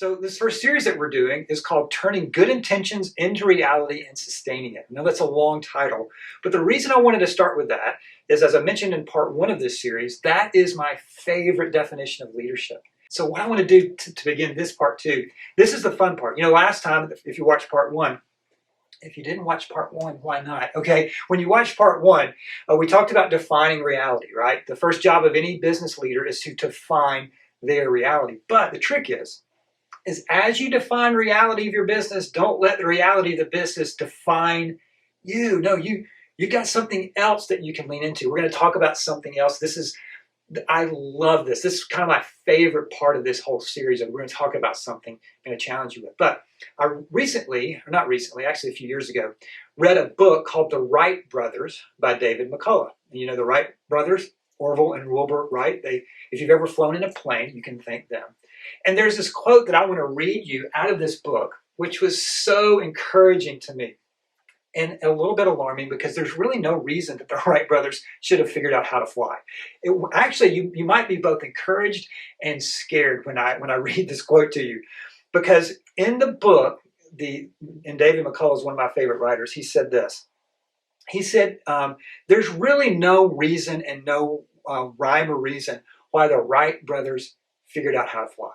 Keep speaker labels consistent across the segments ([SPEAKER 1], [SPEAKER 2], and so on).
[SPEAKER 1] So this first series that we're doing is called Turning Good Intentions into Reality and Sustaining It. Now that's a long title, but the reason I wanted to start with that is, as I mentioned in part one of this series, that is my favorite definition of leadership. So what I want to do to begin this part two, this is the fun part. You know, last time, if you watched part one, if you didn't watch part one, why not? Okay, when you watched part one, we talked about defining reality, right? The first job of any business leader is to define their reality. But the trick is as you define reality of your business, don't let the reality of the business define you. No, you got something else that you can lean into. We're going to talk about something else. I love this. This is kind of my favorite part of this whole series. And we're going to talk about something I'm going to challenge you with. But I actually a few years ago, read a book called The Wright Brothers by David Mccullough. And you know the Wright brothers, Orville and Wilbur Wright. If you've ever flown in a plane, you can thank them. And there's this quote that I want to read you out of this book, which was so encouraging to me and a little bit alarming, because there's really no reason that the Wright brothers should have figured out how to fly. Actually, you might be both encouraged and scared when I read this quote to you, because in the book, and David Mccullough is one of my favorite writers, he said this. He said, there's really no reason and no rhyme or reason why the Wright brothers figured out how to fly.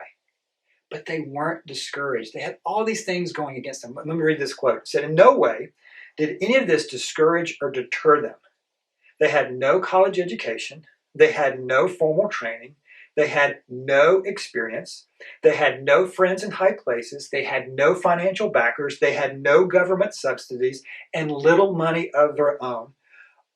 [SPEAKER 1] But they weren't discouraged. They had all these things going against them. Let me read this quote. It said, in no way did any of this discourage or deter them. They had no college education. They had no formal training. They had no experience. They had no friends in high places. They had no financial backers. They had no government subsidies and little money of their own,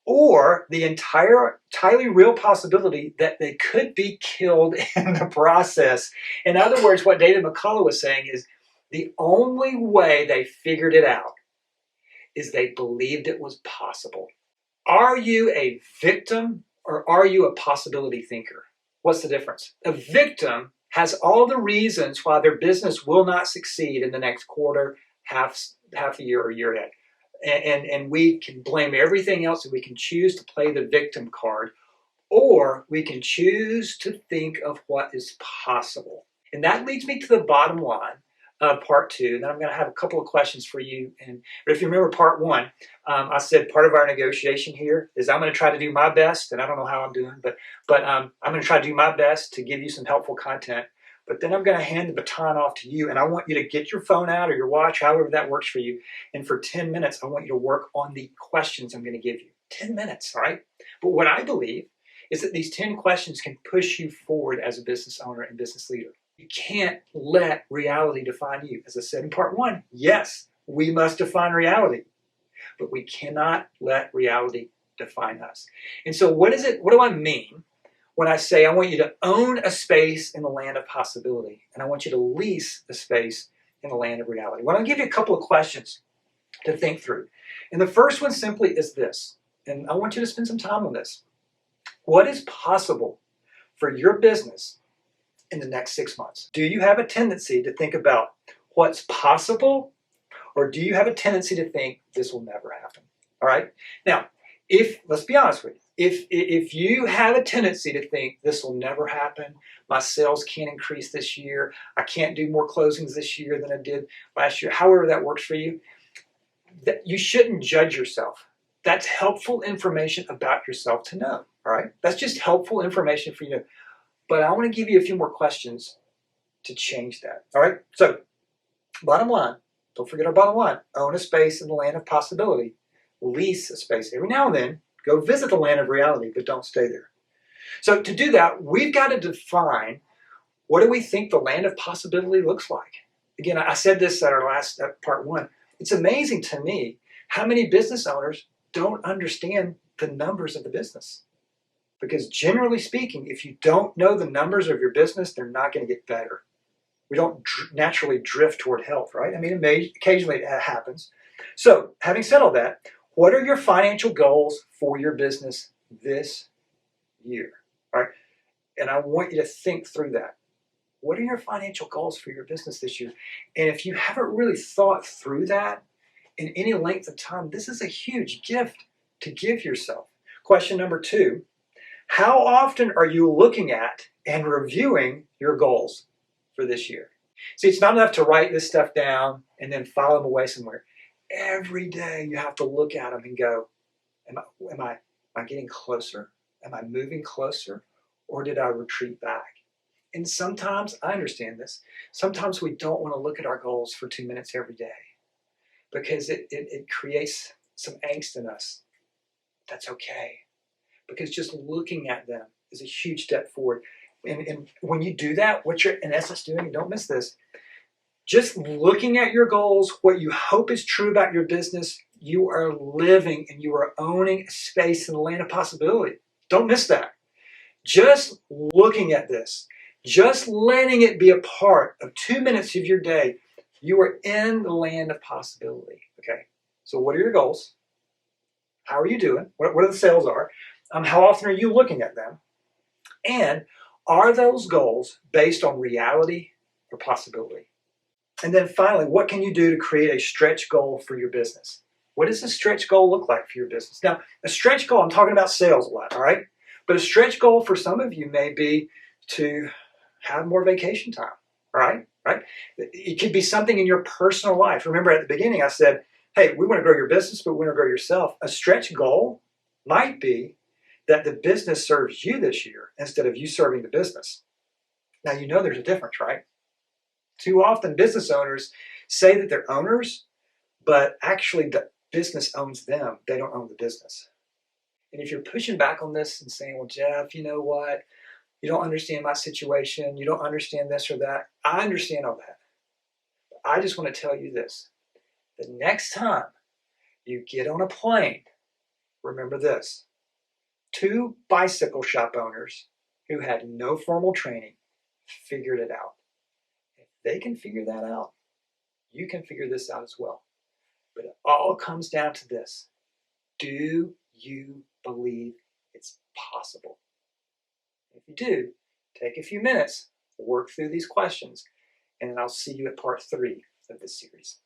[SPEAKER 1] or the entirely real possibility that they could be killed in the process. In other words, what David Mccullough was saying is the only way they figured it out is they believed it was possible. Are you a victim or are you a possibility thinker? What's the difference? A victim has all the reasons why their business will not succeed in the next quarter, half a year, or year ahead. And we can blame everything else, and we can choose to play the victim card, or we can choose to think of what is possible. And that leads me to the bottom line of part two. And then I'm going to have a couple of questions for you. But if you remember part one, I said part of our negotiation here is I'm going to try to do my best, and I don't know how I'm doing, but I'm going to try to do my best to give you some helpful content. But then I'm going to hand the baton off to you, and I want you to get your phone out or your watch, however that works for you. And for 10 minutes, I want you to work on the questions I'm going to give you. 10 minutes, all right? But what I believe is that these 10 questions can push you forward as a business owner and business leader. You can't let reality define you. As I said in part one, yes, we must define reality, but we cannot let reality define us. And so what do I mean when I say I want you to own a space in the land of possibility, and I want you to lease a space in the land of reality? Well, I'll give you a couple of questions to think through. And the first one simply is this, and I want you to spend some time on this. What is possible for your business in the next 6 months? Do you have a tendency to think about what's possible, or do you have a tendency to think this will never happen? All right? Now, let's be honest with you. If you have a tendency to think this will never happen, my sales can't increase this year, I can't do more closings this year than I did last year, however that works for you, you shouldn't judge yourself. That's helpful information about yourself to know, all right? That's just helpful information for you to know. But I want to give you a few more questions to change that, all right? So, bottom line, don't forget our bottom line. Own a space in the land of possibility. Lease a space. Every now and then, go visit the land of reality, but don't stay there. So to do that, we've got to define, what do we think the land of possibility looks like? Again, I said this at our last part one. It's amazing to me how many business owners don't understand the numbers of the business. Because generally speaking, if you don't know the numbers of your business, they're not going to get better. We don't naturally drift toward health, right? I mean, occasionally it happens. So having said all that, what are your financial goals for your business this year? All right? And I want you to think through that. What are your financial goals for your business this year? And if you haven't really thought through that in any length of time, this is a huge gift to give yourself. Question number 2, how often are you looking at and reviewing your goals for this year? See, it's not enough to write this stuff down and then file them away somewhere. Every day you have to look at them and go, am I getting closer? Am I moving closer? Or did I retreat back? And sometimes, I understand this, sometimes we don't want to look at our goals for 2 minutes every day because it creates some angst in us. That's okay. Because just looking at them is a huge step forward. And when you do that, what you're in essence doing, and don't miss this, just looking at your goals, what you hope is true about your business, you are living and you are owning a space in the land of possibility. Don't miss that. Just looking at this, just letting it be a part of 2 minutes of your day, you are in the land of possibility. Okay, so what are your goals? How are you doing? What are the sales are? How often are you looking at them? And are those goals based on reality or possibility? And then finally, what can you do to create a stretch goal for your business? What does a stretch goal look like for your business? Now, a stretch goal, I'm talking about sales a lot, all right? But a stretch goal for some of you may be to have more vacation time, all right? Right? It could be something in your personal life. Remember at the beginning I said, hey, we want to grow your business, but we want to grow yourself. A stretch goal might be that the business serves you this year instead of you serving the business. Now, you know there's a difference, right? Too often business owners say that they're owners, but actually the business owns them. They don't own the business. And if you're pushing back on this and saying, well, Jeff, you know what? You don't understand my situation. You don't understand this or that. I understand all that. But I just want to tell you this. The next time you get on a plane, remember this. 2 bicycle shop owners who had no formal training figured it out. If they can figure that out, you can figure this out as well. But it all comes down to this. Do you believe it's possible? If you do, take a few minutes, work through these questions, and then I'll see you at part 3 of this series.